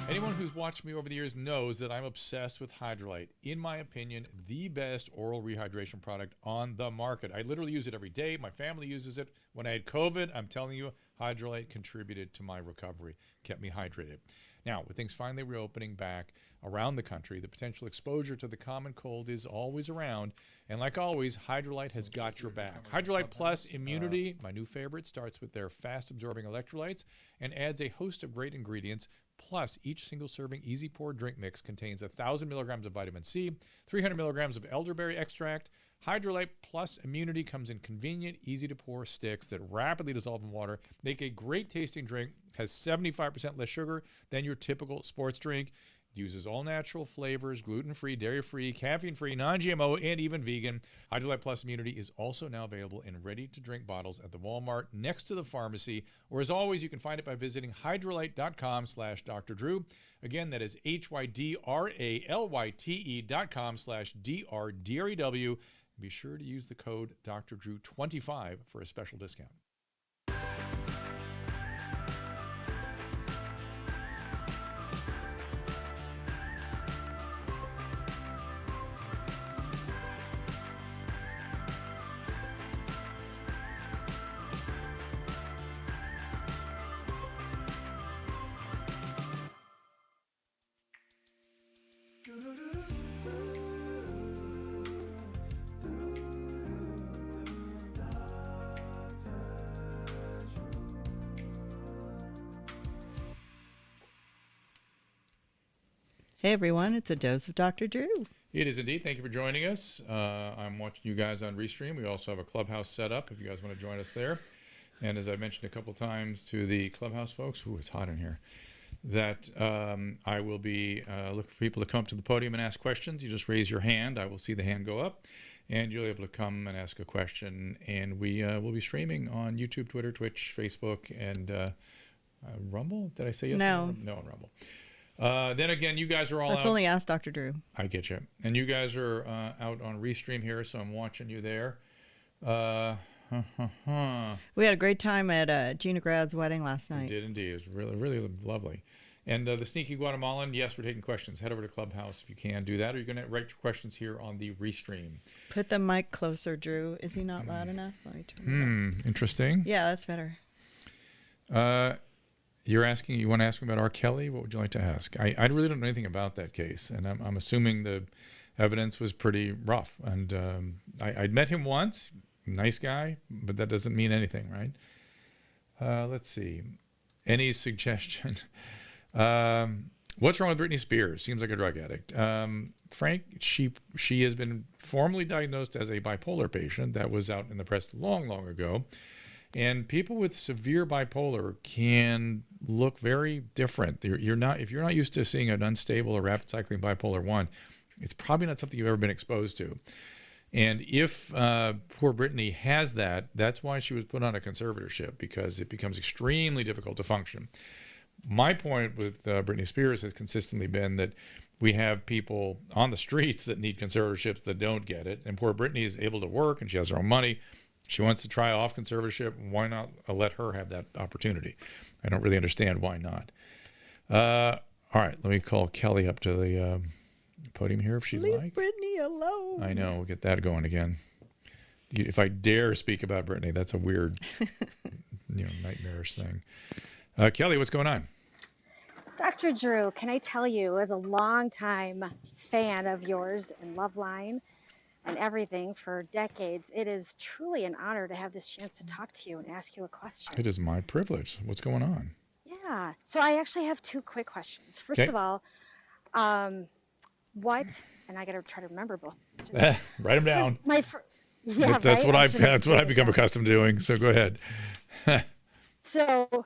Anyone who's watched me over the years knows that I'm obsessed with Hydrolyte. In my opinion, the best oral rehydration product on the market. I literally use it every day. My family uses it. When I had COVID, I'm telling you, Hydrolyte contributed to my recovery, kept me hydrated. Now, with things finally reopening back around the country, the potential exposure to the common cold is always around. And like always, Hydrolyte has got your back. Hydrolyte Plus Immunity, my new favorite, starts with their fast-absorbing electrolytes and adds a host of great ingredients. Plus, each single serving easy pour drink mix contains 1,000 milligrams of vitamin C, 300 milligrams of elderberry extract. Hydrolyte Plus Immunity comes in convenient, easy to pour sticks that rapidly dissolve in water, make a great tasting drink, has 75% less sugar than your typical sports drink. Uses all natural flavors, gluten-free, dairy-free, caffeine-free, non-GMO, and even vegan. Hydrolyte Plus Immunity is also now available in ready-to-drink bottles at the Walmart next to the pharmacy. Or as always, you can find it by visiting hydrolyte.com/Dr. Drew. Again, that is HYDRALYTE.com/DRDREW. Be sure to use the code Dr. Drew 25 for a special discount. Hey everyone, it's a dose of Dr. Drew. It is indeed. Thank you for joining us. I'm watching you guys on Restream. We also have a Clubhouse set up if you guys want to join us there. And as I mentioned a couple times to the Clubhouse folks, it's hot in here, that I will be looking for people to come up to the podium and ask questions. You just raise your hand. I will see the hand go up, and you'll be able to come and ask a question. And we will be streaming on YouTube, Twitter, Twitch, Facebook, and Rumble. Did I say yes? No. No, on Rumble. Then again, you guys are all Let's out. only ask Dr. Drew. I get you. And you guys are out on Restream here, so I'm watching you there. We had a great time at Gina Grad's wedding last night. We did indeed. It was really, really lovely. And the Sneaky Guatemalan, yes, we're taking questions. Head over to Clubhouse if you can do that, or you're going to write your questions here on the Restream. Put the mic closer, Drew. Is he not loud enough? Let me turn it up. Interesting. Yeah, that's better. You want to ask me about R. Kelly? What would you like to ask? I really don't know anything about that case, and I'm assuming the evidence was pretty rough. And I'd met him once, nice guy, but that doesn't mean anything, right? Let's see. Any suggestion? What's wrong with Britney Spears? Seems like a drug addict. Frank, she has been formally diagnosed as a bipolar patient. That was out in the press long, long ago. And people with severe bipolar can look very different. If you're not used to seeing an unstable or rapid cycling bipolar 1, it's probably not something you've ever been exposed to. And if poor Britney has that, that's why she was put on a conservatorship, because it becomes extremely difficult to function. My point with Britney Spears has consistently been that we have people on the streets that need conservatorships that don't get it. And poor Britney is able to work and she has her own money. She wants to try off conservatorship. Why not let her have that opportunity? I don't really understand why not. All right, let me call Kelly up to the podium here if she'd Leave like. Britney alone. I know, we'll get that going again. If I dare speak about Britney, that's a weird, nightmarish thing. Kelly, what's going on? Dr. Drew, can I tell you, as a longtime fan of yours and Loveline and everything for decades, it is truly an honor to have this chance to talk to you and ask you a question. It is my privilege. What's going on? Yeah. So I actually have two quick questions. First Okay. of all, what, and I got to try to remember both. Write them down. Yeah, that's right? what I've become accustomed to doing. So go ahead. So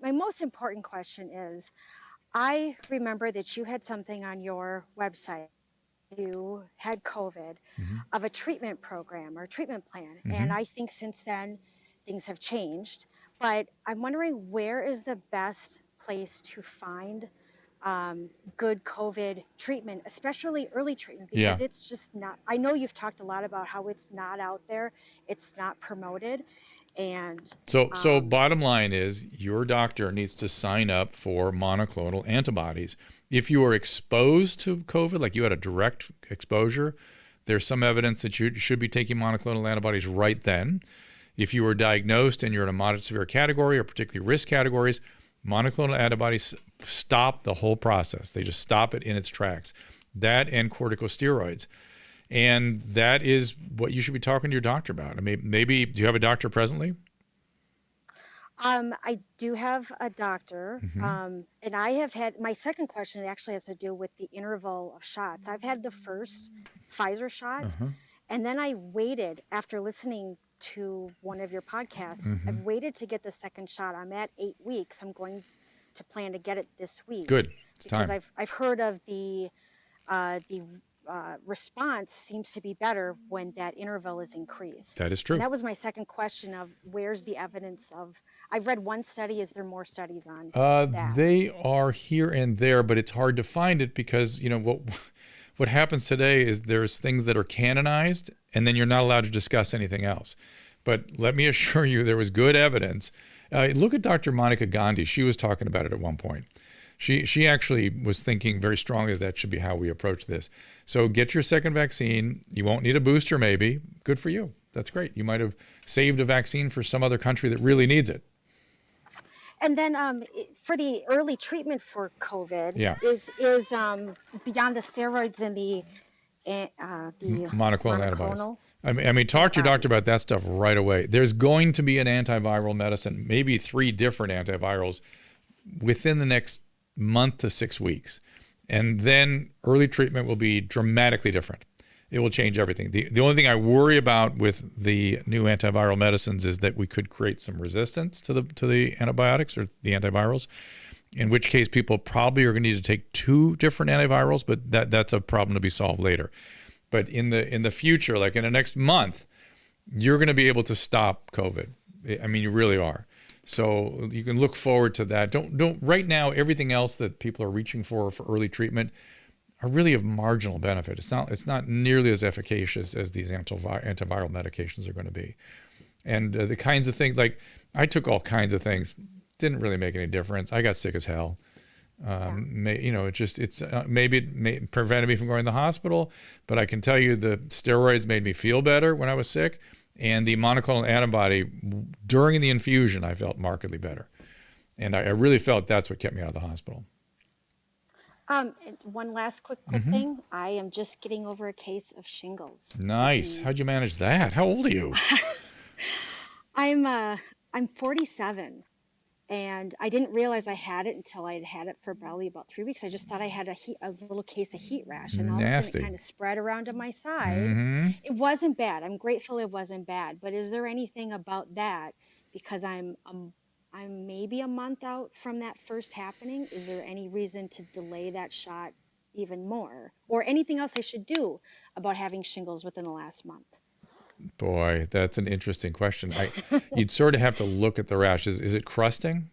my most important question is, I remember that you had something on your website. You had COVID of a treatment program or a treatment plan. And I think since then things have changed, but I'm wondering, where is the best place to find good COVID treatment, especially early treatment, because it's just not, I know you've talked a lot about how it's not out there, it's not promoted. And So bottom line is your doctor needs to sign up for monoclonal antibodies. If you are exposed to COVID, like you had a direct exposure, there's some evidence that you should be taking monoclonal antibodies right then. If you were diagnosed and you're in a moderate severe category or particularly risk categories, monoclonal antibodies stop the whole process. They just stop it in its tracks. That and corticosteroids. And that is what you should be talking to your doctor about. I mean, maybe, do you have a doctor presently? I do have a doctor, and I have had, my second question actually has to do with the interval of shots. I've had the first Pfizer shot, and then I waited after listening to one of your podcasts. I've waited to get the second shot. I'm at 8 weeks. I'm going to plan to get it this week. Good. It's because time. I've heard of the response seems to be better when that interval is increased. That is true. And that was my second question of where's the evidence of, I've read one study, is there more studies on that? They are here and there, but it's hard to find it because, you know, what happens today is there's things that are canonized and then you're not allowed to discuss anything else. But let me assure you, there was good evidence. Look at Dr. Monica Gandhi. She was talking about it at one point. She actually was thinking very strongly that should be how we approach this. So get your second vaccine. You won't need a booster, maybe. Good for you. That's great. You might have saved a vaccine for some other country that really needs it. And then for the early treatment for COVID, is beyond the steroids and the monoclonal antibodies. I mean, talk to your doctor about that stuff right away. There's going to be an antiviral medicine, maybe 3 different antivirals within the next month to 6 weeks. And then early treatment will be dramatically different. It will change everything. The only thing I worry about with the new antiviral medicines is that we could create some resistance to the antibiotics or the antivirals, in which case people probably are going to need to take 2 different antivirals, but that's a problem to be solved later. But in the future, like in the next month, you're going to be able to stop COVID. I mean, you really are. So you can look forward to that. Don't right now, everything else that people are reaching for early treatment are really of marginal benefit. It's not nearly as efficacious as these antiviral medications are going to be. And the kinds of things, like I took all kinds of things, didn't really make any difference. I got sick as hell. You know, maybe it prevented me from going to the hospital, but I can tell you the steroids made me feel better when I was sick, and the monoclonal antibody during the infusion I felt markedly better, and I really felt that's what kept me out of the hospital. One last quick thing. I am just getting over a case of shingles. Nice. How'd you manage that? How old are you? I'm 47. And I didn't realize I had it until I had had it for probably about 3 weeks. I just thought I had a little case of heat rash, and all of a sudden it kind of spread around to my side. It wasn't bad. I'm grateful it wasn't bad. But is there anything about that? Because I'm maybe a month out from that first happening. Is there any reason to delay that shot even more, or anything else I should do about having shingles within the last month? Boy, that's an interesting question. You'd sort of have to look at the rash. Is it crusting?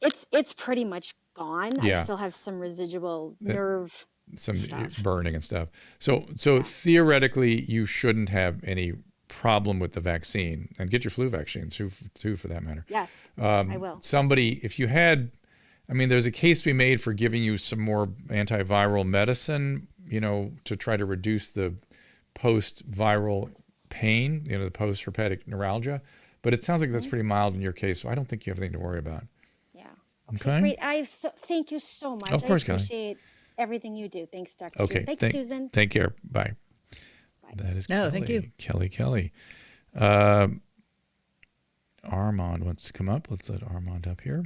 It's pretty much gone. Yeah. I still have some residual nerve some stuff. burning and stuff. So theoretically, you shouldn't have any problem with the vaccine, and get your flu vaccine too for that matter. Yes, I will. Somebody, if you had, I mean, there's a case to be made for giving you some more antiviral medicine, you know, to try to reduce the post-viral pain, you know, the post-herpetic neuralgia. But it sounds like that's pretty mild in your case, so I don't think you have anything to worry about. Yeah. Okay. Great. Thank you so much. Of course, I appreciate everything you do. Thanks, Dr. Okay. June. Thanks, Susan. Take care. Bye. That is Kelly. Thank you. Kelly. Armand wants to come up. Let's let Armand up here.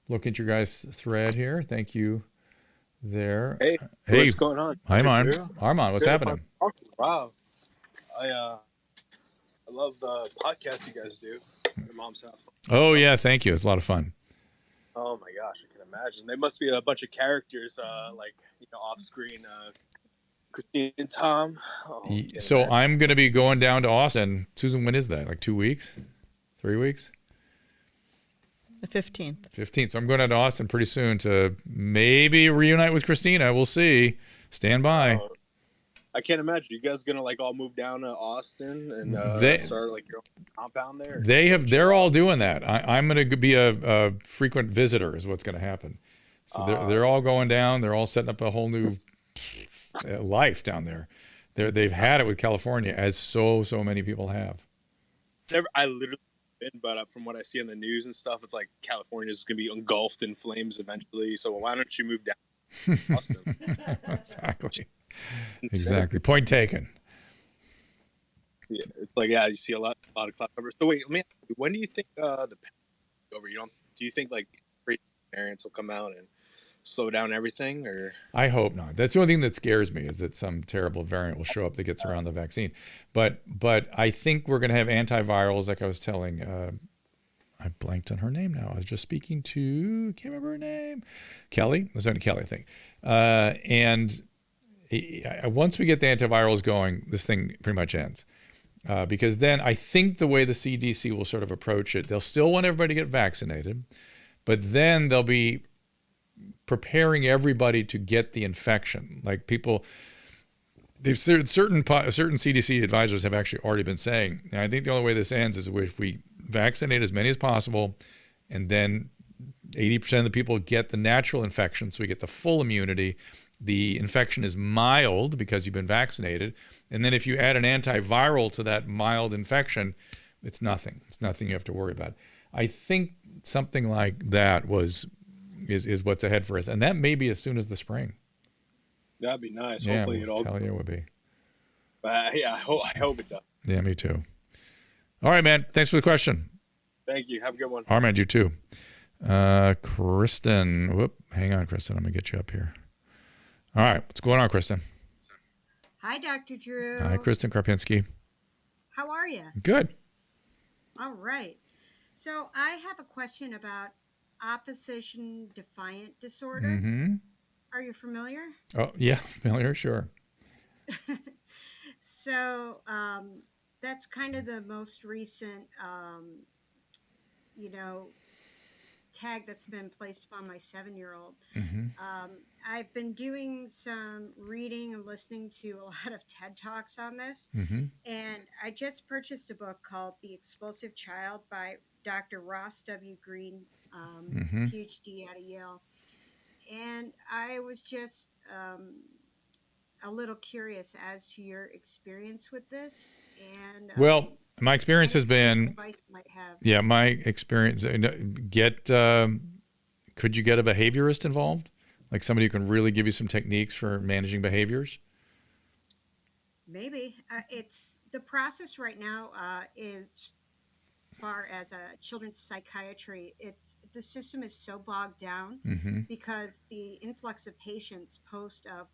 Look at your guys' thread here. Thank you. There. Hey, what's going on? Hi, Armand, what's happening? Wow. I love the podcast you guys do. Your mom's house. Oh yeah, thank you. It's a lot of fun. Oh my gosh, I can imagine. They must be a bunch of characters, like off screen. Christine and Tom. So I'm going to be going down to Austin. Susan, when is that? Like 2 weeks? 3 weeks? The 15th. 15th. So I'm going down to Austin pretty soon to maybe reunite with Christina. We'll see. Stand by. I can't imagine you guys gonna like all move down to Austin and start like your own compound there. They're all doing that. I'm going to be a frequent visitor is what's going to happen. So they're all going down. They're all setting up a whole new life down there. They've had it with California, as so many people have. I literally been, but from what I see on the news and stuff, it's like California is going to be engulfed in flames eventually. So why don't you move down to Austin? Exactly. Point taken. Yeah, it's like you see a lot of cloud cover. So wait, man, when do you think the pandemic over? Do you think like crazy variants will come out and slow down everything, or? I hope not. That's the only thing that scares me, is that some terrible variant will show up that gets around the vaccine. But I think we're going to have antivirals, like I was telling. I blanked on her name now. I was just speaking to, can't remember her name, Kelly. It was only Kelly, I think. And once we get the antivirals going, this thing pretty much ends. Because then I think the way the CDC will sort of approach it, they'll still want everybody to get vaccinated, but then they'll be preparing everybody to get the infection. Like people, certain CDC advisors have actually already been saying, and I think the only way this ends is if we vaccinate as many as possible, and then 80% of the people get the natural infection, so we get the full immunity. The infection is mild because you've been vaccinated. And then if you add an antiviral to that mild infection, it's nothing. It's nothing you have to worry about. I think something like that is what's ahead for us. And that may be as soon as the spring. That'd be nice. Yeah, hopefully it all. Tell you it would be. Yeah, I hope it does. Yeah, me too. All right, man. Thanks for the question. Thank you. Have a good one. All right, man. You too. Kristen. Whoop. Hang on, Kristen. I'm going to get you up here. All right. What's going on, Kristen? Hi, Dr. Drew. Hi, Kristen Karpinski. How are you? Good. All right. So I have a question about opposition defiant disorder. Mm-hmm. Are you familiar? Oh, yeah. Familiar, sure. So that's kind of the most recent, tag that's been placed upon my 7-year-old. Mm-hmm. I've been doing some reading and listening to a lot of TED Talks on this. Mm-hmm. And I just purchased a book called The Explosive Child by Dr. Ross W. Green, mm-hmm. PhD out of Yale. And I was just a little curious as to your experience with this. And well, my experience has been, advice you might have. Yeah, my experience, could you get a behaviorist involved? Like somebody who can really give you some techniques for managing behaviors? Maybe. It's the process right now is far as children's psychiatry. The system is so bogged down mm-hmm. because the influx of patients post of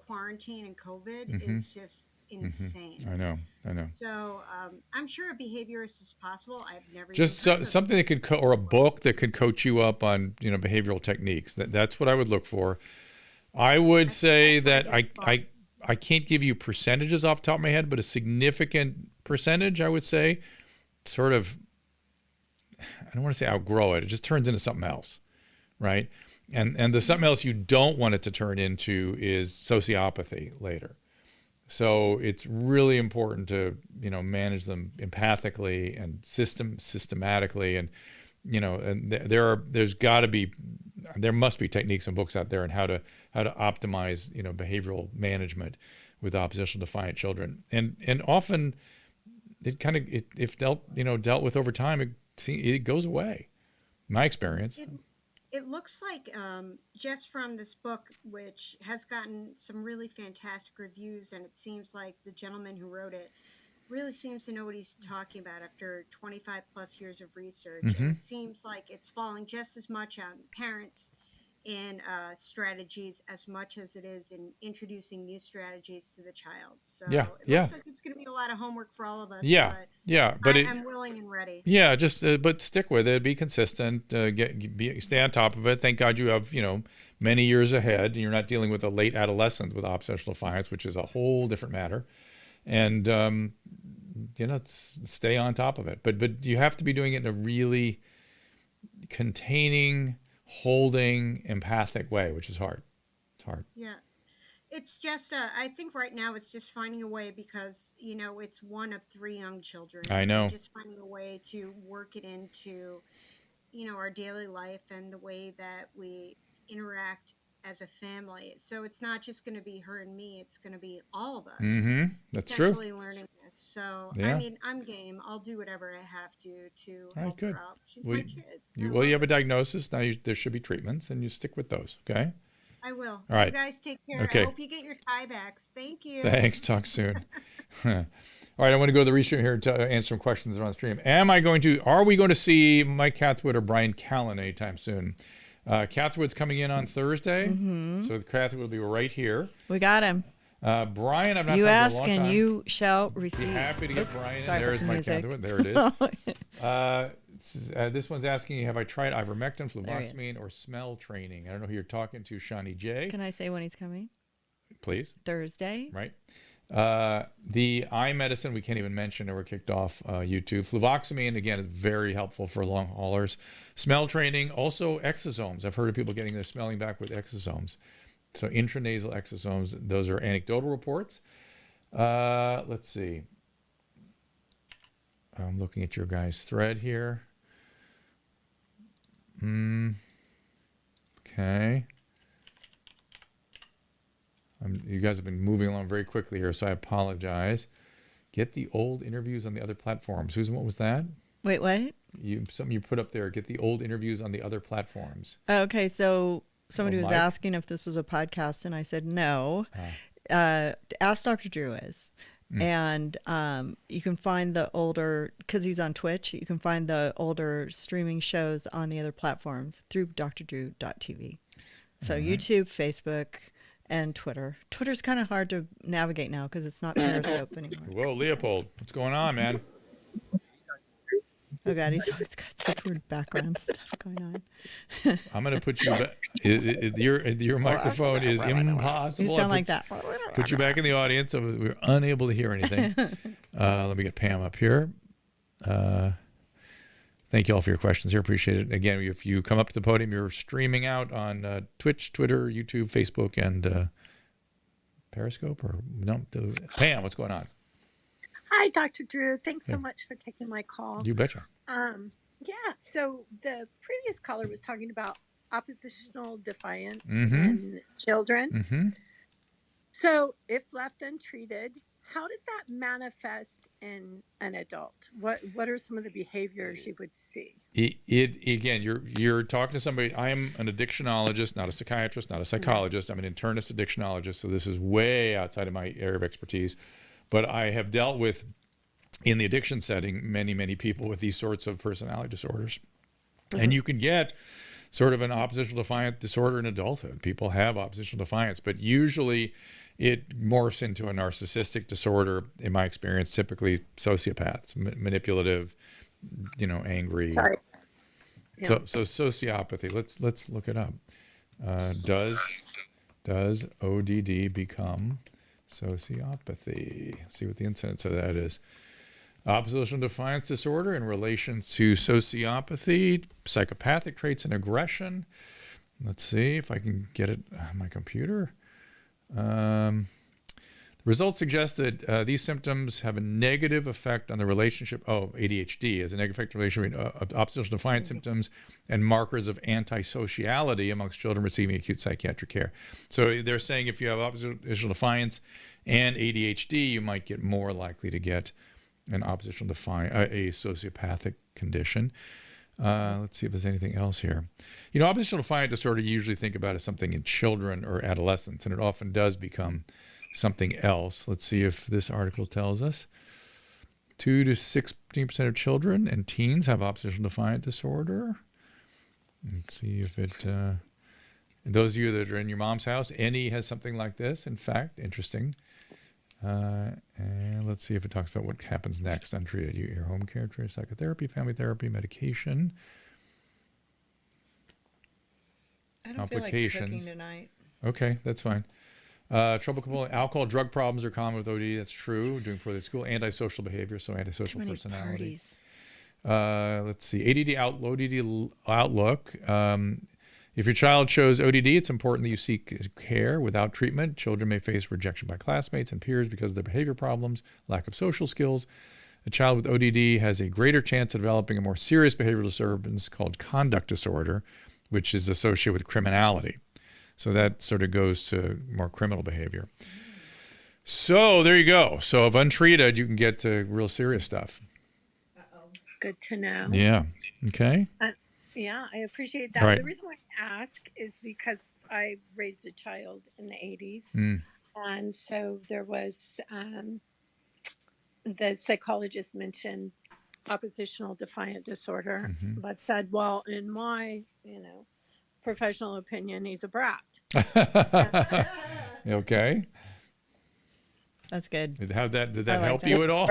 quarantine and COVID mm-hmm. is just insane. Mm-hmm. I know. So I'm sure a behaviorist is possible. I've never just something that could or a book that could coach you up on behavioral techniques. That's what I would look for. I would say that I can't give you percentages off the top of my head, but a significant percentage, I would say, sort of, I don't want to say outgrow it. It just turns into something else, right? And the something else you don't want it to turn into is sociopathy later. So it's really important to, manage them empathically and systematically. And, there must be techniques and books out there on how to optimize, behavioral management with oppositional defiant children. And often it kind of, if dealt with over time, it goes away. My experience. It looks like just from this book, which has gotten some really fantastic reviews, and it seems like the gentleman who wrote it really seems to know what he's talking about after 25 plus years of research. Mm-hmm. And it seems like it's falling just as much on parents and strategies as much as it is in introducing new strategies to the child. So it looks like it's going to be a lot of homework for all of us. But I'm willing and ready. Yeah, just but stick with it. Be consistent. Stay on top of it. Thank God you have many years ahead, and you're not dealing with a late adolescent with oppositional defiance, which is a whole different matter. And stay on top of it. But you have to be doing it in a really containing, holding, empathic way, which is hard. It's hard. Yeah. It's just, I think right now it's just finding a way because, it's one of 3 young children. I know. And just finding a way to work it into, our daily life and the way that we interact as a family. So it's not just going to be her and me, it's going to be all of us. Mm-hmm. That's true. Essentially learning this. So, Yeah. I mean, I'm game. I'll do whatever I have to help good. her out. She's my kid. You have a diagnosis. Now there should be treatments, and you stick with those, okay? I will. All right. You guys take care. Okay. I hope you get your tiebacks. Thank you. Thanks. Talk soon. All right, I want to go to the restream here to answer some questions that are on stream. Are we going to see Mike Cathwood or Brian Callen anytime soon? Cathwood's coming in on Thursday, so Cathwood will be right here. We got him. Brian, I've not You talked ask to in a long and time. you shall receive. Be happy to get Brian in. There's the Mike music. Cathwood. There it is. This one's asking, have I tried ivermectin, fluvoxamine, or smell training? I don't know who you're talking to, Shawnee J. Can I say when he's coming? Please. Thursday. Right. The eye medicine we can't even mention, or kicked off YouTube. Fluvoxamine, again, is very helpful for long haulers. Smell training, also exosomes. I've heard of people getting their smelling back with exosomes. So intranasal exosomes, those are anecdotal reports. Let's see. I'm looking at your guys' thread here. Okay. You guys have been moving along very quickly here, so I apologize. Get the old interviews on the other platforms. Susan, what was that? Wait, what? Something you put up there. Get the old interviews on the other platforms. Okay, so somebody was Mike? asking if this was a podcast, and I said no. Ask Dr. Drew is. And you can find the older, because he's on Twitch, you can find the older streaming shows on the other platforms through drdrew.tv. So YouTube, Facebook, and Twitter. Twitter's kind of hard to navigate now because it's not Periscope anymore. Whoa, Leopold, what's going on, man? Oh God, he's always got some weird background stuff going on. I'm going to put you back. Your microphone is impossible. You sound like that. Put you back in the audience, so we're unable to hear anything. Let me get Pam up here. Thank you all for your questions here. Appreciate it. Again, if you come up to the podium, you're streaming out on Twitch, Twitter, YouTube, Facebook, and Periscope. Or no, Pam, what's going on? Hi, Dr. Drew. Thanks so much for taking my call. You betcha. So the previous caller was talking about oppositional defiance in children. So if left untreated, how does that manifest in an adult? What are some of the behaviors you would see? Again, you're talking to somebody. I'm an addictionologist, not a psychiatrist, not a psychologist. I'm an internist addictionologist, so this is way outside of my area of expertise. But I have dealt with, in the addiction setting, many, many people with these sorts of personality disorders. And you can get sort of an oppositional defiant disorder in adulthood. People have oppositional defiance, but usually it morphs into a narcissistic disorder, in my experience, typically sociopaths, manipulative, angry. Sorry. So sociopathy, let's look it up. Does ODD become sociopathy? See what the incidence of that is. Oppositional defiance disorder in relation to sociopathy, psychopathic traits and aggression. Let's see if I can get it on my computer. The results suggest that these symptoms have a negative effect on the relationship. ADHD has a negative effect on the relationship of oppositional defiance symptoms and markers of antisociality amongst children receiving acute psychiatric care. So they're saying if you have oppositional defiance and ADHD, you might get more likely to get an oppositional defiance, a sociopathic condition. Let's see if there's anything else here. Oppositional defiant disorder you usually think about as something in children or adolescents, and it often does become something else. Let's see if this article tells us. 2 to 16% of children and teens have oppositional defiant disorder. Let's see if it, those of you that are in your mom's house, any has something like this. In fact, interesting. And let's see if it talks about what happens next untreated. Your home care, psychotherapy, family therapy, medication. I don't feel like cooking tonight. Okay, that's fine. Trouble controlling alcohol, drug problems are common with OD. That's true. Doing poorly at school. Antisocial behavior, so antisocial personality. Let's see. ODD outlook If your child shows ODD, it's important that you seek care. Without treatment, children may face rejection by classmates and peers because of their behavior problems, lack of social skills. A child with ODD has a greater chance of developing a more serious behavioral disturbance called conduct disorder, which is associated with criminality. So that sort of goes to more criminal behavior. So there you go. So if untreated, you can get to real serious stuff. Good to know. Yeah. Okay. Yeah, I appreciate that. Right. The reason why I ask is because I raised a child in the 80s. And so there was, the psychologist mentioned oppositional defiant disorder, but said, well, in my, professional opinion, he's a brat. Okay. That's good. Did that like help that. you at all?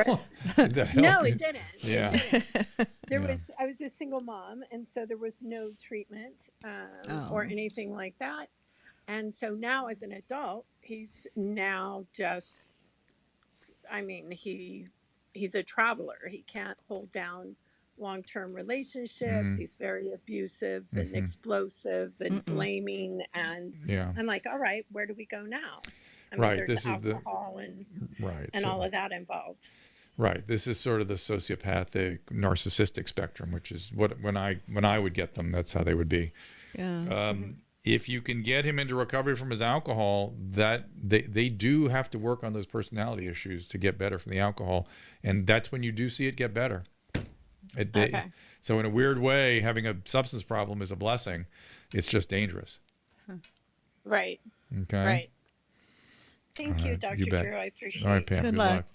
Did that help No, you? it didn't. Yeah. I was a single mom, and so there was no treatment or anything like that. And so now as an adult, he's now just, he's a traveler. He can't hold down long-term relationships. He's very abusive and explosive and blaming. And I'm like, all right, where do we go now? Right. There's alcohol and all of that involved. Right. This is sort of the sociopathic, narcissistic spectrum, which is what when I would get them, that's how they would be. Yeah. If you can get him into recovery from his alcohol, that they do have to work on those personality issues to get better from the alcohol, and that's when you do see it get better. So in a weird way, having a substance problem is a blessing. It's just dangerous. Right. Okay. Right. Thank you, Dr. Drew. I appreciate it. All right, Pam. Good Good luck. luck.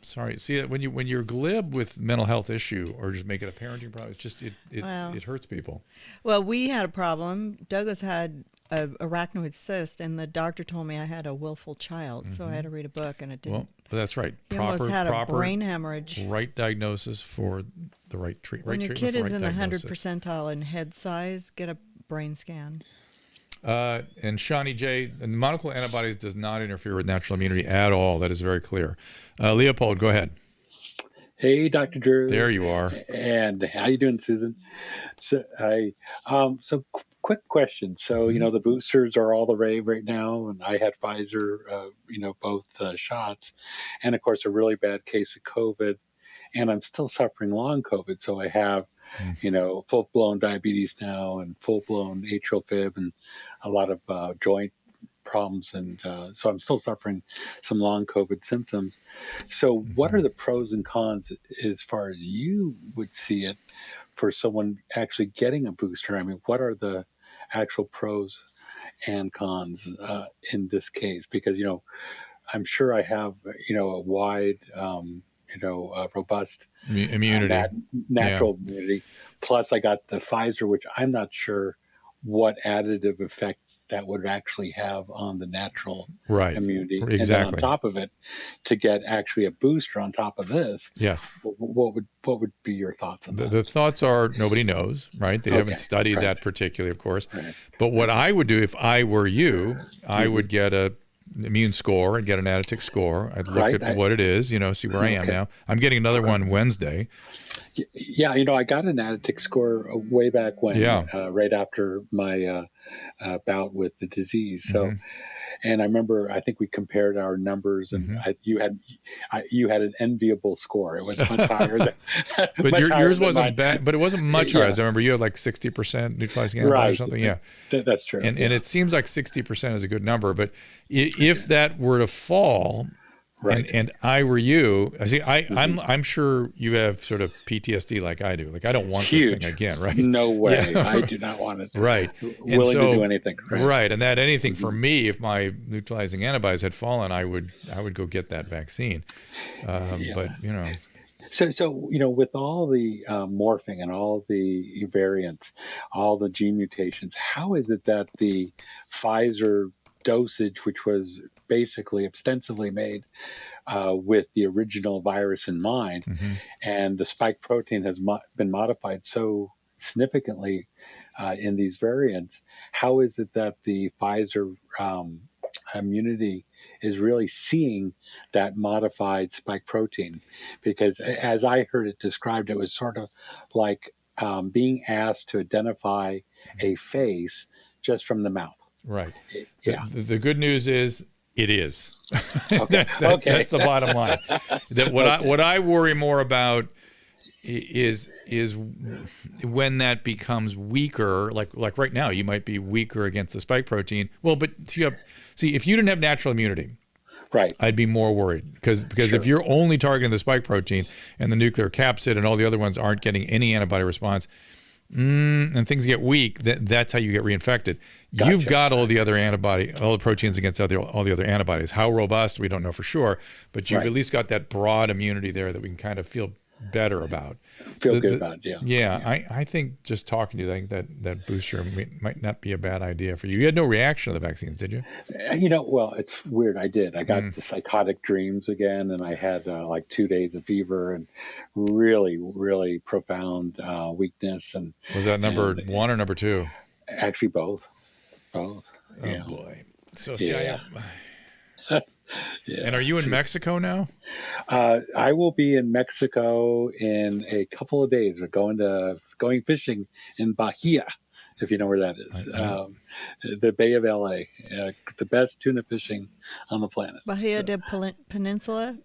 Sorry. See, when you're glib with mental health issue or just make it a parenting problem, it's just it hurts people. Well, we had a problem. Douglas had a arachnoid cyst, and the doctor told me I had a willful child, so I had to read a book, and it didn't. Well, that's right. He almost had a brain hemorrhage. Right diagnosis for the right treatment. When your kid is in the 100th percentile in head size, get a brain scan. And Shawnee J, monoclonal antibodies does not interfere with natural immunity at all. That is very clear. Leopold, go ahead. Hey, Dr. Drew. There you are. And how you doing, Susan? So quick question. So, the boosters are all the rave right now, and I had Pfizer, both shots, and of course a really bad case of COVID, and I'm still suffering long COVID. So I have, full-blown diabetes now and full-blown atrial fib and a lot of joint problems. And so I'm still suffering some long COVID symptoms. So what are the pros and cons as far as you would see it for someone actually getting a booster? I mean, what are the actual pros and cons in this case? Because, I'm sure I have, a wide, robust immunity, natural immunity. Plus, I got the Pfizer, which I'm not sure what additive effect that would actually have on the natural immunity. Exactly. And then on top of it, to get actually a booster on top of this, yes. What would be your thoughts on that? The thoughts are nobody knows, right? They haven't studied that particularly, of course. Right. But what I would do if I were you, I would get a immune score and get an additive score. I'd look at what it is, see where I am now. I'm getting another one Wednesday. Yeah, I got an additive score way back when, right after my bout with the disease. So, and I remember, I think we compared our numbers, and you had an enviable score. It was much higher than. But yours wasn't bad, but it wasn't much higher. I remember you had like 60% neutralizing antibodies or something. Yeah, that's true. And it seems like 60% is a good number, but if that were to fall. Right. And I were you, I'm sure you have sort of PTSD like I do. Like, I don't want this thing again, right? No way. Yeah. I do not want it. Right. Willing to do anything. Right. And that anything for me, if my neutralizing antibodies had fallen, I would go get that vaccine. But, So, with all the morphing and all the variants, all the gene mutations, how is it that the Pfizer dosage, which was basically extensively made with the original virus in mind, and the spike protein has been modified so significantly in these variants, how is it that the Pfizer immunity is really seeing that modified spike protein? Because as I heard it described, it was sort of like being asked to identify a face just from the mouth. Right. Yeah. The good news is it is. Okay. That's the bottom line. That what I worry more about is when that becomes weaker. Like right now, you might be weaker against the spike protein. Well, but see, if you didn't have natural immunity, right, I'd be more worried because Sure. if you're only targeting the spike protein and the nuclear capsid and all the other ones aren't getting any antibody response, and things get weak, that's how you get reinfected. Gotcha. You've got all the proteins against all the other antibodies. How robust, we don't know for sure, but you've at least got that broad immunity there that we can kind of feel better about. Good about, yeah. Yeah, I think just talking to you, I think that booster might not be a bad idea for you. You had no reaction to the vaccines, did you? Well, it's weird. I did. I got the psychotic dreams again, and I had like 2 days of fever and really, really profound weakness. And was that number 1 or number 2? Actually, both. Oh boy. So see, Yeah. And are you in Mexico now? I will be in Mexico in a couple of days. We're going fishing in Bahia, if you know where that is. The Bay of LA, the best tuna fishing on the planet. Bahia Peninsula.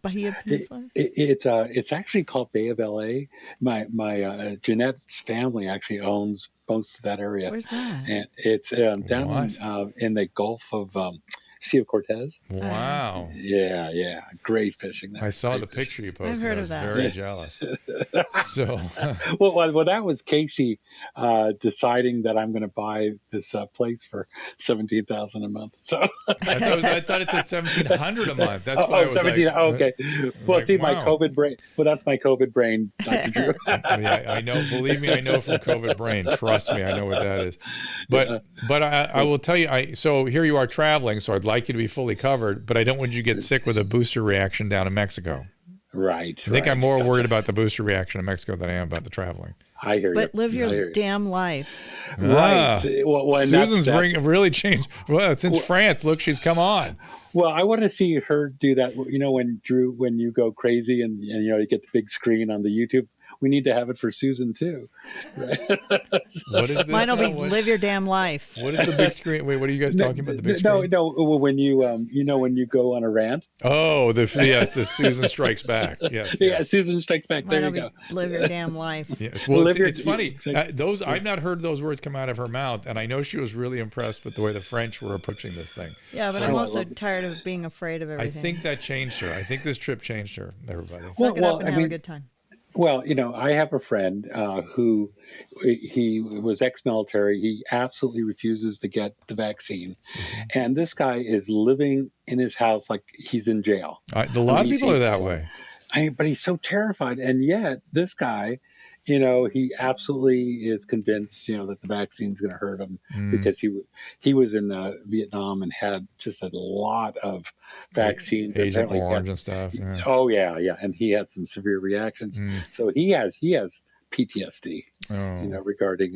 It's actually called Bay of LA. My Jeanette's family actually owns most of that area. Where's that? And it's down in the Gulf of Sea of Cortez. Wow. Yeah. Great fishing there. I saw the picture you posted. I've heard I of was that. very jealous. So, well, that was Casey deciding that I'm going to buy this place for $17,000 a month. So I thought it said $1,700 a month. That's why I was 17. like, okay. Well, like, see, wow. my COVID brain. Well, that's my COVID brain, Dr. Drew. I know. Believe me, I know from COVID brain. Trust me, I know what that is. But I will tell you. So here you are traveling. So I'd like you to be fully covered, but I don't want you to get sick with a booster reaction down in Mexico. Right. I think I'm more worried about the booster reaction in Mexico than I am about the traveling. I hear you. But live your damn life. Right. Well, Susan's really changed. Well, since France, look, she's come on. Well, I want to see her do that. You know, when you go crazy and you get the big screen on the YouTube. We need to have it for Susan too. Right? What is this? Mine will be live your damn life. What is the big screen? Wait, what are you guys talking about? The big screen? No. When you when you go on a rant. Oh, the Susan Strikes Back. Yes. Yeah, Susan Strikes Back. Mine there you go. Live your damn life. Yes. Well, it's funny. I've not heard those words come out of her mouth, and I know she was really impressed with the way the French were approaching this thing. Yeah, but I'm also tired of being afraid of everything. I think that changed her. I think this trip changed her. Everybody. Suck it up and have a good time. Well, I have a friend who he was ex-military. He absolutely refuses to get the vaccine. Mm-hmm. And this guy is living in his house like he's in jail. A lot of people are that way. But he's so terrified. And yet this guy, he absolutely is convinced, that the vaccine's going to hurt him because he was in Vietnam and had just a lot of vaccines. Agent Orange and stuff. Yeah. Oh yeah. And he had some severe reactions. So he has PTSD, regarding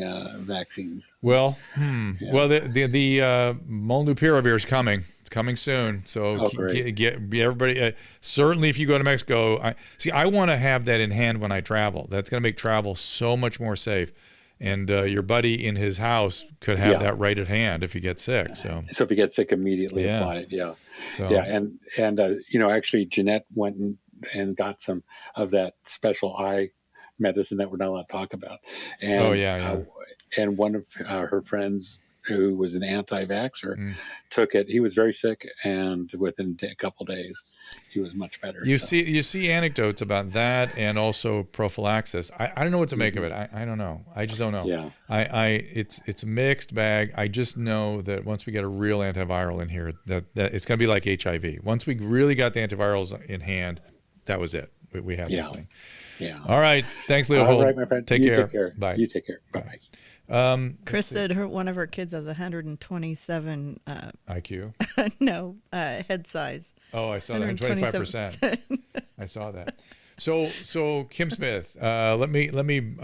vaccines. Well, well, the molnupiravir is coming. It's coming soon. So get everybody. Certainly, if you go to Mexico, I want to have that in hand when I travel. That's going to make travel so much more safe. And your buddy in his house could have that right at hand if he gets sick. So if he gets sick, immediately apply it. Yeah. So. Yeah, and actually, Jeanette went and got some of that special eye medicine that we're not allowed to talk about. And, and one of her friends who was an anti-vaxxer took it. He was very sick, and within a couple of days, he was much better. You see anecdotes about that, and also prophylaxis. I don't know what to make of it. I don't know. I just don't know. Yeah. It's a mixed bag. I just know that once we get a real antiviral in here, that it's going to be like HIV. Once we really got the antivirals in hand, that was it. We have this thing. Yeah. All right. Thanks, Leo. All right, my friend. Take care. Take care. Bye. You take care. Bye. Chris said one of her kids has 127 IQ. Head size. Oh, I saw that. 125%. I saw that. So Kim Smith, let me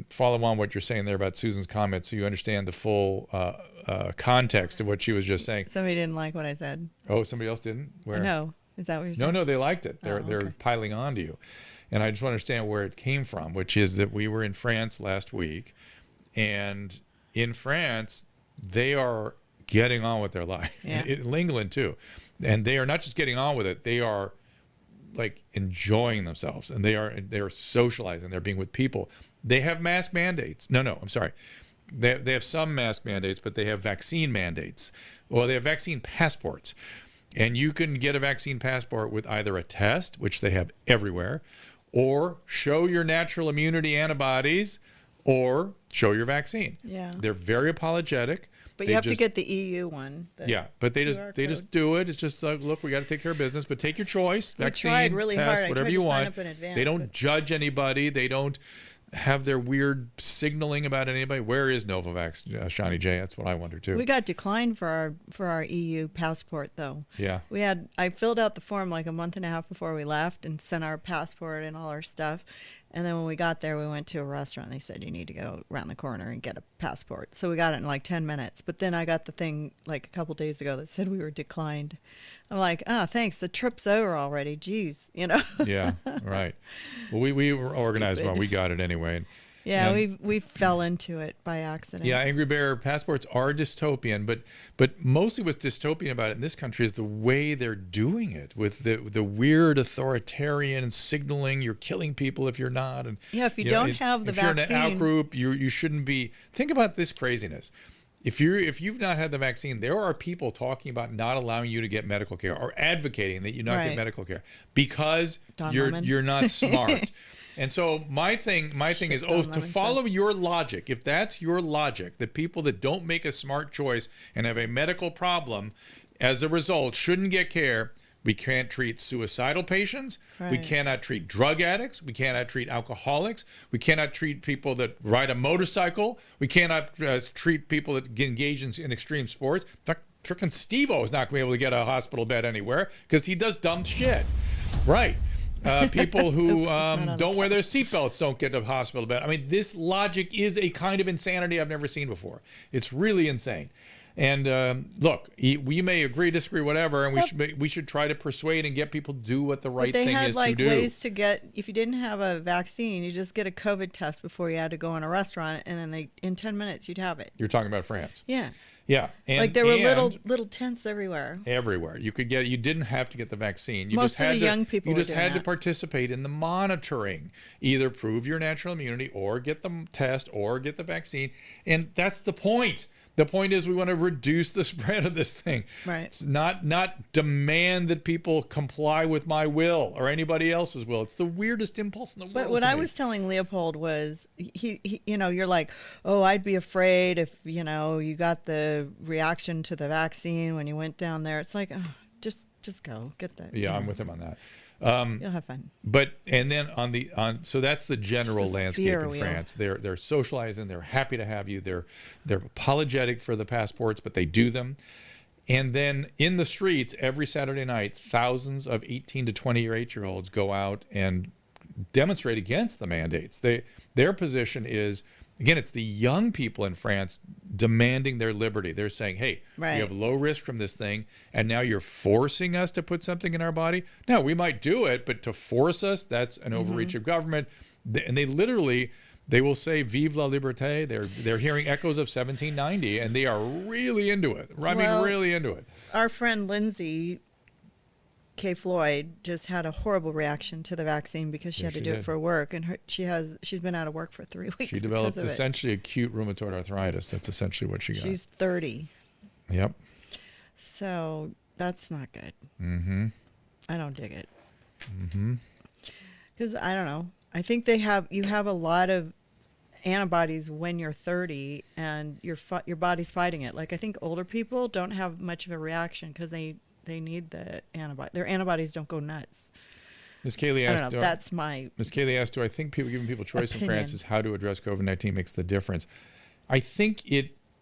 follow on what you're saying there about Susan's comments, so you understand the full context of what she was just saying. Somebody didn't like what I said. Oh, somebody else didn't? Where? No. Is that what you're saying? No, they liked it. They're piling on to you. And I just want to understand where it came from, which is that we were in France last week. And in France, they are getting on with their life. Yeah. In England too. And they are not just getting on with it, they are like enjoying themselves, and they are socializing, they're being with people. They have mask mandates. I'm sorry. They have some mask mandates, but they have vaccine mandates. Well, they have vaccine passports. And you can get a vaccine passport with either a test, which they have everywhere, or show your natural immunity antibodies, or show your vaccine. Yeah. They're very apologetic. But you have to get the EU one. Yeah, but they just do it. It's just like, look, we got to take care of business, but take your choice. Vaccine, tried really test, hard. whatever I tried you to sign want. up in advance, They don't judge anybody. They don't have their weird signaling about anybody. Where is Novavax, Shawnee J? That's what I wonder too. We got declined for our EU passport though. Yeah. I filled out the form like a month and a half before we left and sent our passport and all our stuff. And then when we got there, we went to a restaurant. They said, you need to go around the corner and get a passport. So we got it in like 10 minutes. But then I got the thing like a couple days ago that said we were declined. I'm like, thanks. The trip's over already. Jeez, Yeah, right. Well, we were organized well. We got it anyway. Yeah, we fell into it by accident. Yeah, Angry Bear passports are dystopian, but mostly what's dystopian about it in this country is the way they're doing it with the weird authoritarian signaling. You're killing people if you're not, and if you don't have the vaccine, if you're in an out group, you shouldn't be. Think about this craziness. If you've not had the vaccine, there are people talking about not allowing you to get medical care or advocating that you not get medical care because you're not smart. And so my thing is, to follow your logic, if that's your logic, the people that don't make a smart choice and have a medical problem as a result shouldn't get care. We can't treat suicidal patients. Right. We cannot treat drug addicts. We cannot treat alcoholics. We cannot treat people that ride a motorcycle. We cannot treat people that engage in extreme sports. In fact, frickin' Steve-O is not going to be able to get a hospital bed anywhere because he does dumb shit. Right. People who don't wear their seatbelts don't get a hospital bed. I mean, this logic is a kind of insanity I've never seen before. It's really insane. And look, we may agree, disagree, whatever, and we should try to persuade and get people to do what the right thing is to do. They had like ways to get, if you didn't have a vaccine, you just get a COVID test before you had to go in a restaurant, and then in 10 minutes you'd have it. You're talking about France. Yeah. Yeah, and like there were little tents everywhere. Everywhere you could get. You didn't have to get the vaccine. You Most just had of the young people. You just had to participate in the monitoring. Either prove your natural immunity, or get the test, or get the vaccine. And that's the point. The point is we want to reduce the spread of this thing. Right. It's not demand that people comply with my will or anybody else's will. It's the weirdest impulse in the world. But what I was telling Leopold was, he you're like, oh, I'd be afraid if, you got the reaction to the vaccine when you went down there. It's like, oh, just go get that. Yeah, I'm with him on that. You'll have fun. And then so that's the general landscape in France. They're socializing. They're happy to have you. They're apologetic for the passports, but they do them. And then in the streets every Saturday night, thousands of 18 to 28-year-olds go out and demonstrate against the mandates. Their position is, again, it's the young people in France demanding their liberty. They're saying, hey, we have low risk from this thing, and now you're forcing us to put something in our body. Now, we might do it, but to force us, that's an overreach of government. And they will say, vive la liberté. They're hearing echoes of 1790, and they are really into it. Really into it. Our friend Lindsay K. Floyd just had a horrible reaction to the vaccine because she had to do it for work, and she's been out of work for 3 weeks. She developed essentially acute rheumatoid arthritis. That's essentially what she got. She's 30. Yep. So that's not good. Mm-hmm. I don't dig it. Mm-hmm. Because I don't know. I think you have a lot of antibodies when you're 30, and your body's fighting it. Like I think older people don't have much of a reaction because they need the antibody. Their antibodies don't go nuts. Ms. Kaylee asked, that's my Ms. Kaylee asked, do I think giving people choice in France is how to address COVID-19 makes the difference? I think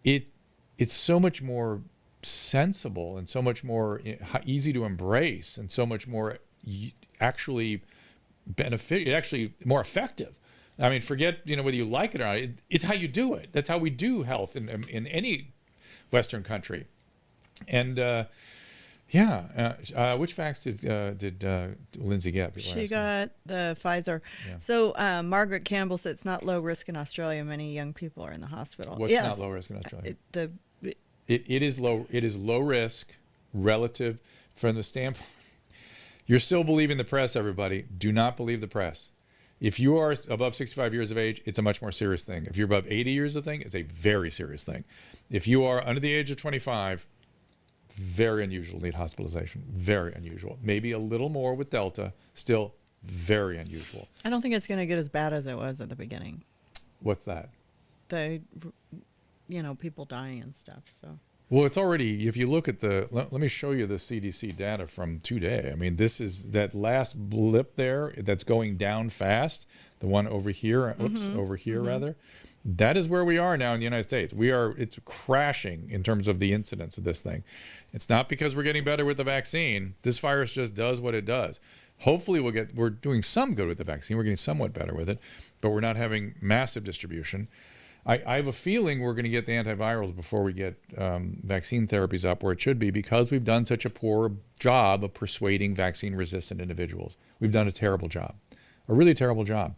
it's so much more sensible and so much more easy to embrace and so much more actually actually more effective. I mean, forget whether you like it or not. It's how you do it. That's how we do health in any Western country. And which vax did Lindsay get? She got the Pfizer. Yeah. So Margaret Campbell said it's not low risk in Australia. Many young people are in the hospital. What's not low risk in Australia? It is low. It is low risk relative from the standpoint. You're still believing the press, everybody. Do not believe the press. If you are above 65 years of age, it's a much more serious thing. If you're above 80 years of thing, it's a very serious thing. If you are under the age of 25, very unusual, need hospitalization. Very unusual. Maybe a little more with Delta, still very unusual. I don't think it's going to get as bad as it was at the beginning. What's that? People dying and stuff. So. Well, it's already, if you look at let me show you the CDC data from today. I mean, this is that last blip there that's going down fast. The one over here, over here rather. That is where we are now in the United States. It's crashing in terms of the incidence of this thing. It's not because we're getting better with the vaccine. This virus just does what it does. Hopefully we're doing some good with the vaccine. We're getting somewhat better with it, but we're not having massive distribution. I have a feeling we're going to get the antivirals before we get vaccine therapies up where it should be, because we've done such a poor job of persuading vaccine-resistant individuals. We've done a terrible job, a really terrible job.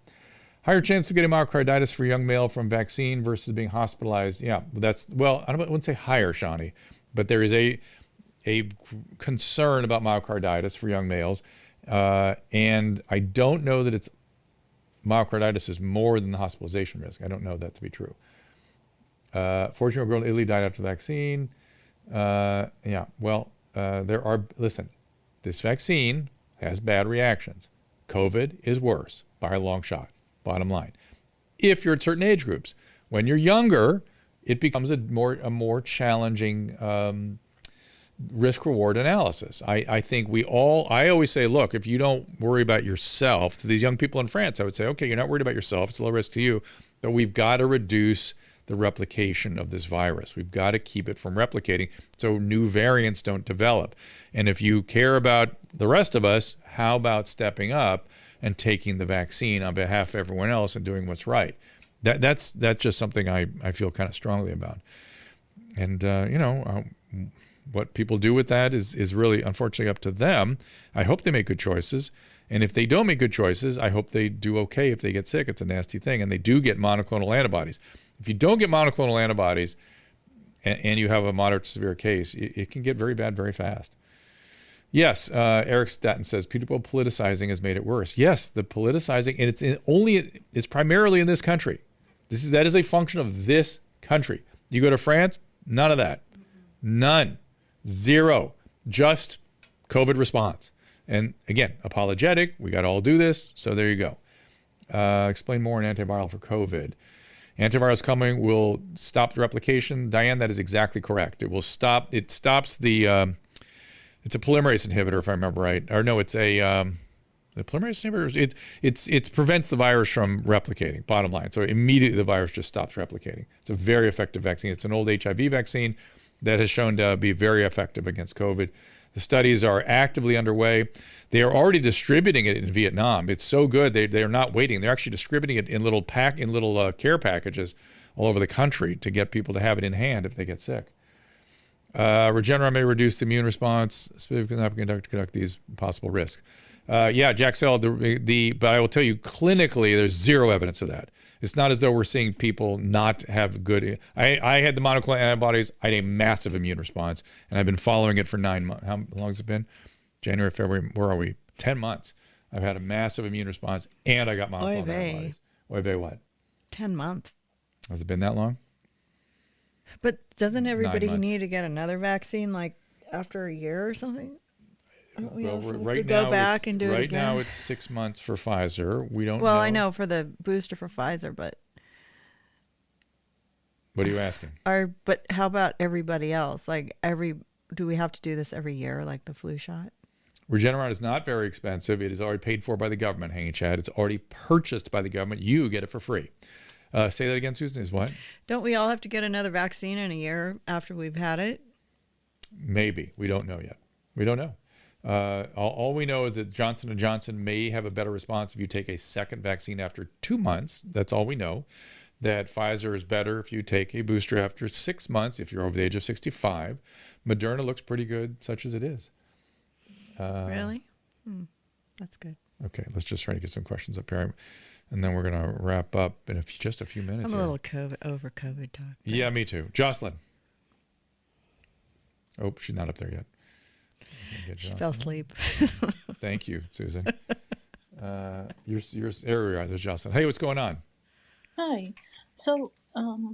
Higher chance of getting myocarditis for a young male from vaccine versus being hospitalized. Yeah, I wouldn't say higher, Shawnee, but there is a concern about myocarditis for young males, and I don't know that myocarditis is more than the hospitalization risk. I don't know that to be true. 14-year-old girl in Italy died after the vaccine. Listen, this vaccine has bad reactions. COVID is worse by a long shot, bottom line. If you're at certain age groups. When you're younger, it becomes a more challenging risk-reward analysis. I think I always say, look, if you don't worry about yourself, to these young people in France, I would say, okay, you're not worried about yourself, it's low risk to you, but we've got to reduce the replication of this virus. We've got to keep it from replicating so new variants don't develop. And if you care about the rest of us, how about stepping up and taking the vaccine on behalf of everyone else and doing what's right? That's just something I feel kind of strongly about. And, what people do with that is really, unfortunately, up to them. I hope they make good choices. And if they don't make good choices, I hope they do okay if they get sick. It's a nasty thing. And they do get monoclonal antibodies. If you don't get monoclonal antibodies and you have a moderate to severe case, it can get very bad very fast. Yes, Eric Staten says, people politicizing has made it worse. Yes, the politicizing, and it's primarily in this country. That is a function of this country. You go to France, none of that. None. Zero. Just COVID response. And again, apologetic. We got to all do this. So there you go. Explain more on antiviral for COVID. Antivirals coming will stop the replication. Diane, that is exactly correct. It stops the, it's a polymerase inhibitor, if I remember right. Or no, it's the polymerase inhibitor. It prevents the virus from replicating, bottom line. So immediately the virus just stops replicating. It's a very effective vaccine. It's an old HIV vaccine that has shown to be very effective against COVID. The studies are actively underway. They are already distributing it in Vietnam. It's so good, they're not waiting. They're actually distributing it in little care packages all over the country to get people to have it in hand if they get sick. Regeneron may reduce the immune response, specifically not conduct these possible risks. Jack Sell, but I will tell you, clinically, there's zero evidence of that. It's not as though we're seeing people not have good. I had the monoclonal antibodies. I had a massive immune response, and I've been following it for 9 months. How long has it been? January, February. Where are we? 10 months. I've had a massive immune response, and I got monoclonal antibodies. Oy vey, what? 10 months. Has it been that long? But doesn't everybody need to get another vaccine like after a year or something? Right now, right now it's 6 months for Pfizer. We don't know. Well, I know for the booster for Pfizer, but what are you asking? But how about everybody else? Like do we have to do this every year, like the flu shot? Regeneron is not very expensive. It is already paid for by the government, Hanging Chad. It's already purchased by the government. You get it for free. Say that again, Susan, is what? Don't we all have to get another vaccine in a year after we've had it? Maybe. We don't know yet. We don't know. All we know is that Johnson & Johnson may have a better response if you take a second vaccine after 2 months. That's all we know. That Pfizer is better if you take a booster after 6 months if you're over the age of 65. Moderna looks pretty good, such as it is. Really? That's good. Okay, let's just try to get some questions up here. And then we're going to wrap up in just a few minutes. I'm a little over COVID talk. Yeah, me too. Jocelyn. Oh, she's not up there yet. She fell asleep. Thank you, Susan. There we are. There's Jocelyn. Hey, what's going on? Hi. So,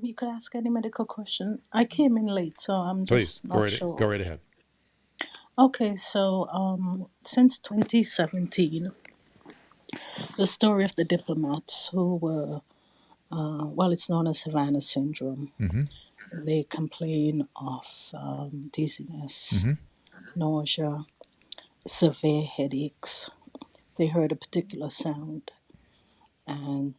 you could ask any medical question. I came in late, so I'm Please, just not sure. go right ahead. Okay, so since 2017, the story of the diplomats who were, it's known as Havana syndrome. Mm-hmm. They complain of dizziness, nausea, severe headaches. They heard a particular sound, and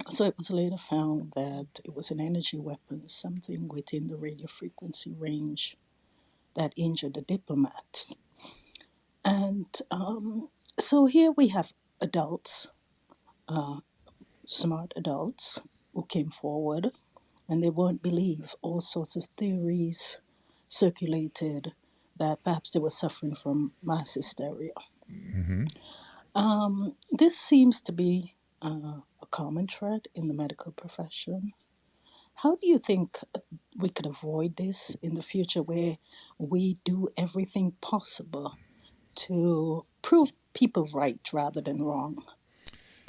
so it was later found that it was an energy weapon, something within the radio frequency range that injured the diplomats. And so here we have adults, smart adults, who came forward, and they won't believe all sorts of theories circulated that perhaps they were suffering from mass hysteria. Mm-hmm. This seems to be a common thread in the medical profession. How do you think we could avoid this in the future, where we do everything possible to prove people right rather than wrong?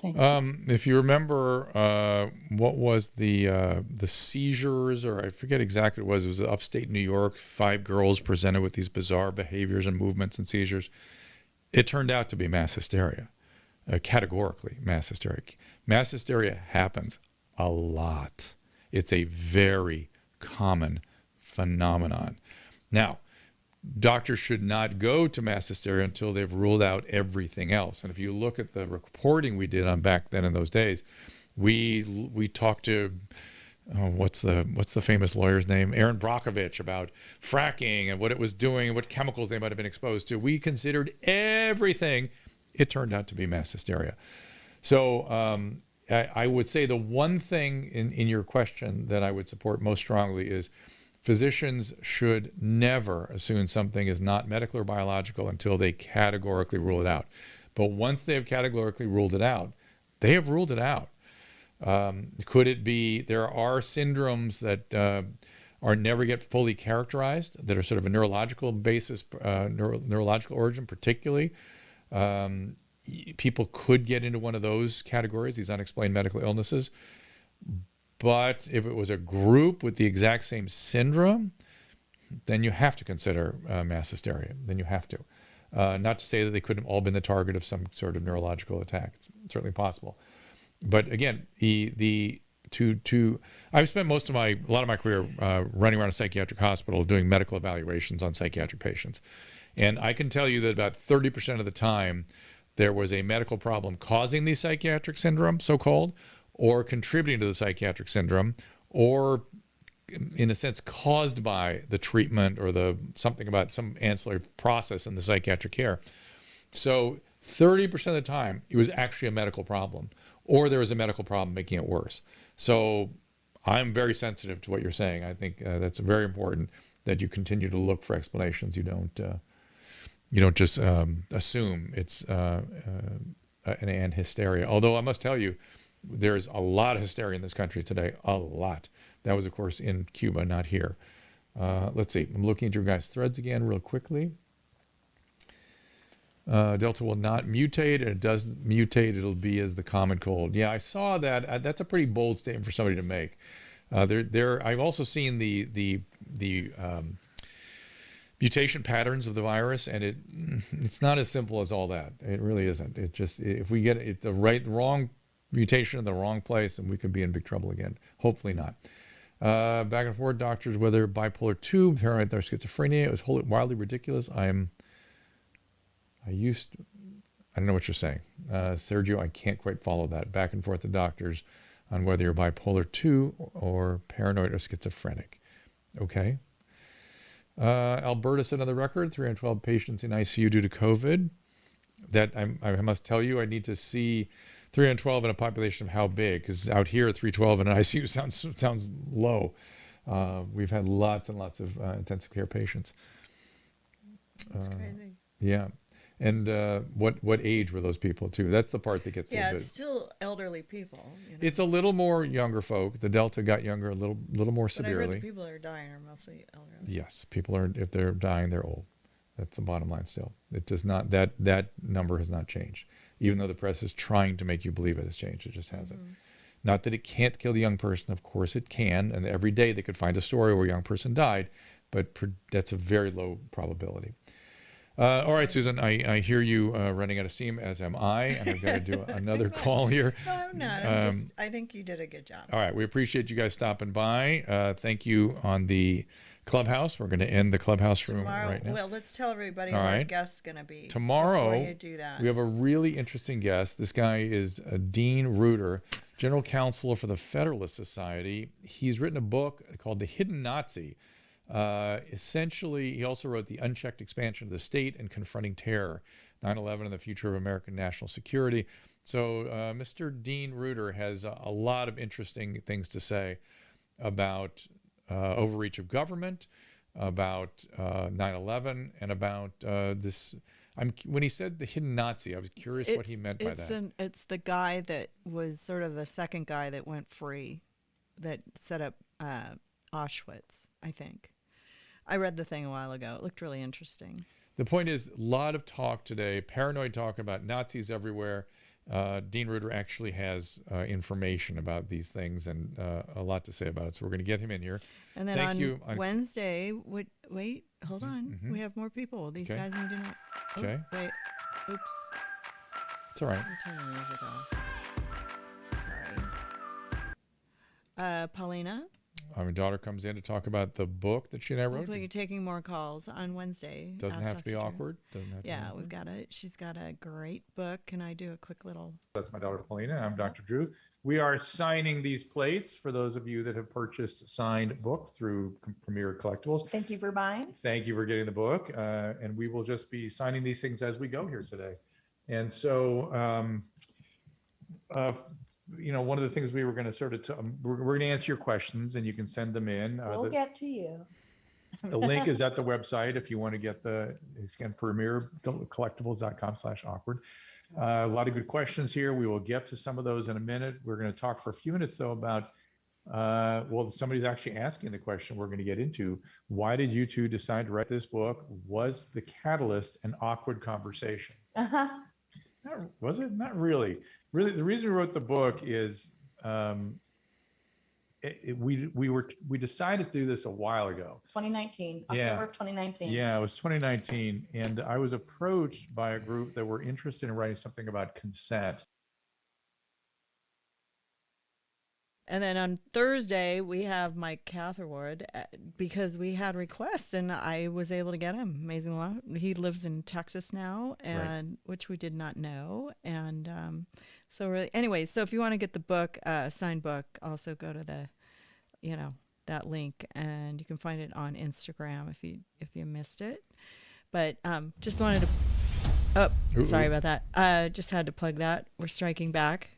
Thank you. If you remember, what was the seizures, or I forget exactly what it was upstate New York, 5 girls presented with these bizarre behaviors and movements and seizures. It turned out to be mass hysteria, categorically mass hysteria. Mass hysteria happens a lot. It's a very common phenomenon. Now, doctors should not go to mass hysteria until they've ruled out everything else. And if you look at the reporting we did on back then in those days, we talked to what's the famous lawyer's name, Aaron Brockovich, about fracking and what it was doing and what chemicals they might have been exposed to. We considered everything. It turned out to be mass hysteria. So I would say the one thing in your question that I would support most strongly is physicians should never assume something is not medical or biological until they categorically rule it out. But once they have categorically ruled it out, they have ruled it out. Could it be there are syndromes that are never get fully characterized, that are sort of a neurological basis, neurological origin particularly? People could get into one of those categories, these unexplained medical illnesses. But if it was a group with the exact same syndrome, then you have to consider mass hysteria. Then you have to. Not to say that they couldn't have all been the target of some sort of neurological attack. It's certainly possible. But again, I've spent a lot of my career running around a psychiatric hospital doing medical evaluations on psychiatric patients. And I can tell you that about 30% of the time, there was a medical problem causing the psychiatric syndrome, so-called, or contributing to the psychiatric syndrome, or in a sense caused by the treatment or something about some ancillary process in the psychiatric care. So 30% of the time, it was actually a medical problem, or there was a medical problem making it worse. So I'm very sensitive to what you're saying. I think that's very important that you continue to look for explanations. You don't just assume it's an hysteria. Although I must tell you, there's a lot of hysteria in this country today, a lot. That was, of course, in Cuba, not here. Let's see. I'm looking at your guys' threads again real quickly. Delta will not mutate, and it doesn't mutate. It'll be as the common cold. Yeah, I saw that. That's a pretty bold statement for somebody to make. I've also seen the mutation patterns of the virus, and it's not as simple as all that. It really isn't. It just, if we get the wrong mutation in the wrong place, then we could be in big trouble again. Hopefully not. Back and forth, doctors, whether bipolar 2, paranoid, or schizophrenia, it was wildly ridiculous. I don't know what you're saying. Sergio, I can't quite follow that. Back and forth to doctors on whether you're bipolar 2 or paranoid or schizophrenic. Okay. Alberta set another record, 312 patients in ICU due to COVID. That I must tell you, I need to see 312 in a population of how big, because out here 312 in an ICU sounds low. We've had lots and lots of intensive care patients. That's crazy. Yeah. And what age were those people too? That's the part that gets a Yeah, little it's still elderly people. You know, It's a little more younger folk. The Delta got younger a little more but I heard severely. the people that are dying are mostly elderly. Yes, people are, if they're dying, they're old. That's the bottom line still. It does not, that number has not changed. Even though the press is trying to make you believe it has changed, it just hasn't. Not that it can't kill the young person, of course it can, and every day they could find a story where a young person died, but that's a very low probability. All right, Susan, I hear you running out of steam, as am I, and I've got to do another call here. No, I'm not. I think you did a good job. All right, we appreciate you guys stopping by. Thank you on the Clubhouse. We're going to end the Clubhouse room right now. Well, let's tell everybody All who our right. guest's going to be. Tomorrow, before you do that. we have a really interesting guest. This guy is Dean Reuter, General Counsel for the Federalist Society. He's written a book called The Hidden Nazi. Essentially, he also wrote The Unchecked Expansion of the State and Confronting Terror, 9/11 and the Future of American National Security. So Mr. Dean Reuter has a lot of interesting things to say about overreach of government, about 9/11, and about this. When he said the hidden Nazi, I was curious what he meant by that. It's the guy that was sort of the second guy that went free, that set up Auschwitz, I think. I read the thing a while ago. It looked really interesting. The point is, a lot of talk today, paranoid talk about Nazis everywhere. Dean Reuter actually has information about these things and a lot to say about it. So we're going to get him in here. And then on Wednesday, wait, hold on. We have more people. These guys need to know. Okay. Oh, wait. Oops. It's all right. Let me turn the music off. Sorry. Paulina? My daughter comes in to talk about the book that she and I wrote. Hopefully you're taking more calls on Wednesday. Doesn't have to be awkward. We've got it. She's got a great book. Can I do a quick little? That's my daughter Paulina. I'm Dr. Drew. We are signing these plates for those of you that have purchased signed books through Premier Collectibles. Thank you for buying. Thank you for getting the book. And we will just be signing these things as we go here today. And so, one of the things we were going to sort of, we're going to answer your questions and you can send them in. We'll get to you. The link is at the website if you want to get premiercollectibles.com/awkward. A lot of good questions here. We will get to some of those in a minute. We're going to talk for a few minutes though about, somebody's actually asking the question we're going to get into. Why did you two decide to write this book? Was the catalyst an awkward conversation? Was it? Not really. Really, the reason we wrote the book is we decided to do this a while ago. 2019, October of 2019. Yeah, it was 2019, and I was approached by a group that were interested in writing something about consent. And then on Thursday, we have Mike Catherwood because we had requests and I was able to get him. Amazing lot. He lives in Texas now, and which we did not know. And so really, anyway, so if you want to get the book, signed book, also go to the, that link, and you can find it on Instagram if you missed it. But just wanted to, sorry about that. Just had to plug that. We're striking back.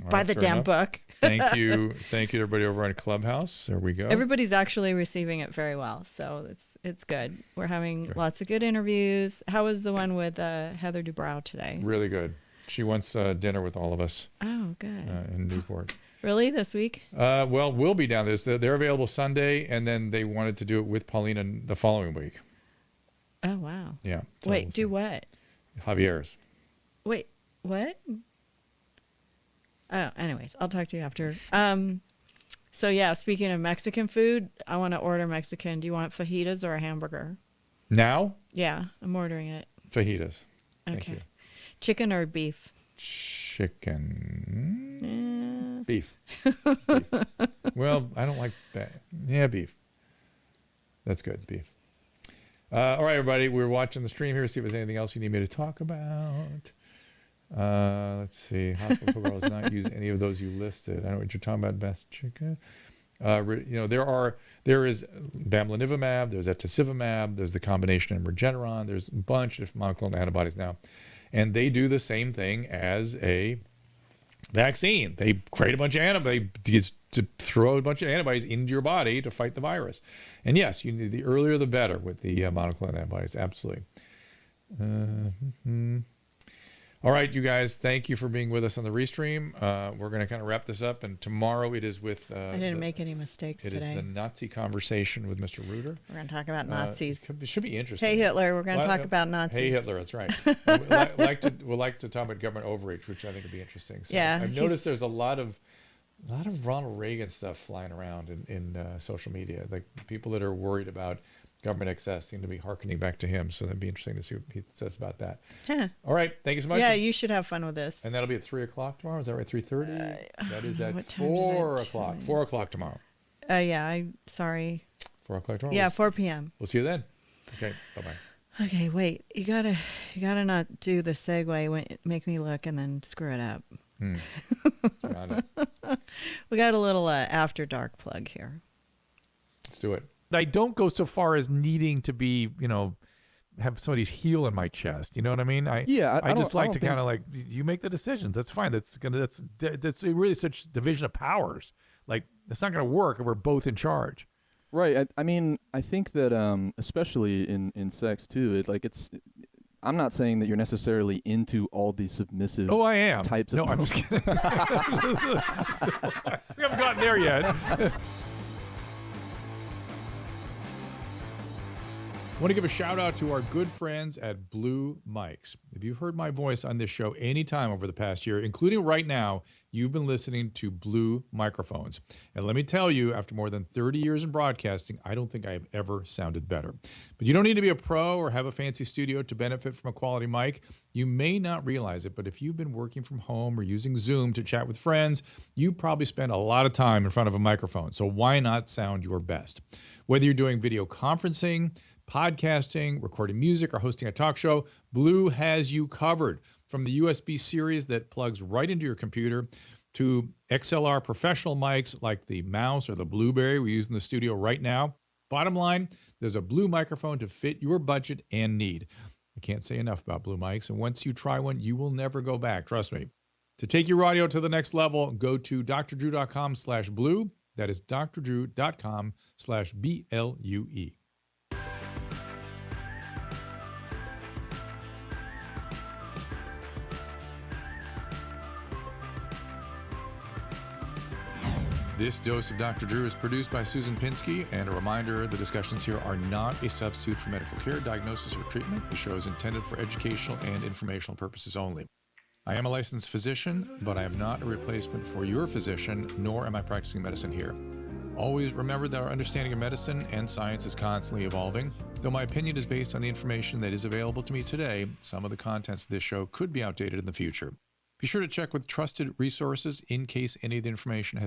Buy the damn book. Thank you everybody over on Clubhouse. There we go. Everybody's actually receiving it very well, so it's good. We're having lots of good interviews. How was the one with Heather Dubrow today? Really good. She wants dinner with all of us. Oh, good. In Newport. Really, this week? Well, we'll be down there. They're available Sunday, and then they wanted to do it with Paulina the following week. Oh, wow. Yeah. So wait, do what? Javier's. Wait, what? Oh, anyways, I'll talk to you after. So yeah, speaking of Mexican food, I want to order Mexican. Do you want fajitas or a hamburger? Now? Yeah, I'm ordering it. Fajitas. Okay. Chicken or beef? Chicken. Beef. Well, I don't like that. Yeah, beef. That's good, beef. All right, everybody, we're watching the stream here. See if there's anything else you need me to talk about. Let's see. Hospital protocol does not use any of those you listed. I know what you're talking about. Best chicken. There is bamlanivimab, there's etesivimab, there's the combination in Regeneron, there's a bunch of monoclonal antibodies now, and they do the same thing as a vaccine. They create a bunch of antibodies to throw a bunch of antibodies into your body to fight the virus. And yes, you need the earlier the better with the monoclonal antibodies. Absolutely. All right, you guys, thank you for being with us on the Restream. We're going to kind of wrap this up, and tomorrow it is with... I didn't make any mistakes today. It is the Nazi conversation with Mr. Reuter. We're going to talk about Nazis. It should be interesting. Hey, Hitler, we're going to talk about Nazis. Hey, Hitler, that's right. We'd like to talk about government overreach, which I think would be interesting. So yeah. I've noticed there's a lot of Ronald Reagan stuff flying around in social media. Like people that are worried about government excess seem to be hearkening back to him. So that'd be interesting to see what he says about that. Huh. All right. Thank you so much. Yeah, you should have fun with this. And that'll be at 3 o'clock tomorrow. Is that right? 3:30? That is at 4 o'clock. 4 o'clock tomorrow. Yeah, I'm sorry. 4 o'clock tomorrow? Yeah, 4 p.m. We'll see you then. Okay. Bye-bye. Okay, wait. You gotta not do the segue, make me look, and then screw it up. Got it. We got a little after dark plug here. Let's do it. I don't go so far as needing to be, have somebody's heel in my chest. You know what I mean? I just like to kind of like, you make the decisions. That's fine. That's really such division of powers. Like it's not going to work if we're both in charge. Right. I mean, I think that especially in sex too, I'm not saying that you're necessarily into all these submissive I am. types No, of... I'm just kidding. We haven't gotten there yet. I want to give a shout out to our good friends at Blue Mics. If you've heard my voice on this show anytime over the past year, including right now, you've been listening to Blue microphones. And let me tell you, after more than 30 years in broadcasting, I don't think I have ever sounded better. But you don't need to be a pro or have a fancy studio to benefit from a quality mic. You may not realize it, but if you've been working from home or using Zoom to chat with friends, you probably spend a lot of time in front of a microphone. So why not sound your best? Whether you're doing video conferencing, podcasting, recording music, or hosting a talk show, Blue has you covered. From the USB series that plugs right into your computer to XLR professional mics like the Mouse or the Blueberry we use in the studio right now. Bottom line, there's a Blue microphone to fit your budget and need. I can't say enough about Blue mics, and once you try one, you will never go back. Trust me. To take your audio to the next level, go to drdrew.com/blue. That is drdrew.com/BLUE. This dose of Dr. Drew is produced by Susan Pinsky, and a reminder, the discussions here are not a substitute for medical care, diagnosis, or treatment. The show is intended for educational and informational purposes only. I am a licensed physician, but I am not a replacement for your physician, nor am I practicing medicine here. Always remember that our understanding of medicine and science is constantly evolving. Though my opinion is based on the information that is available to me today, some of the contents of this show could be outdated in the future. Be sure to check with trusted resources in case any of the information has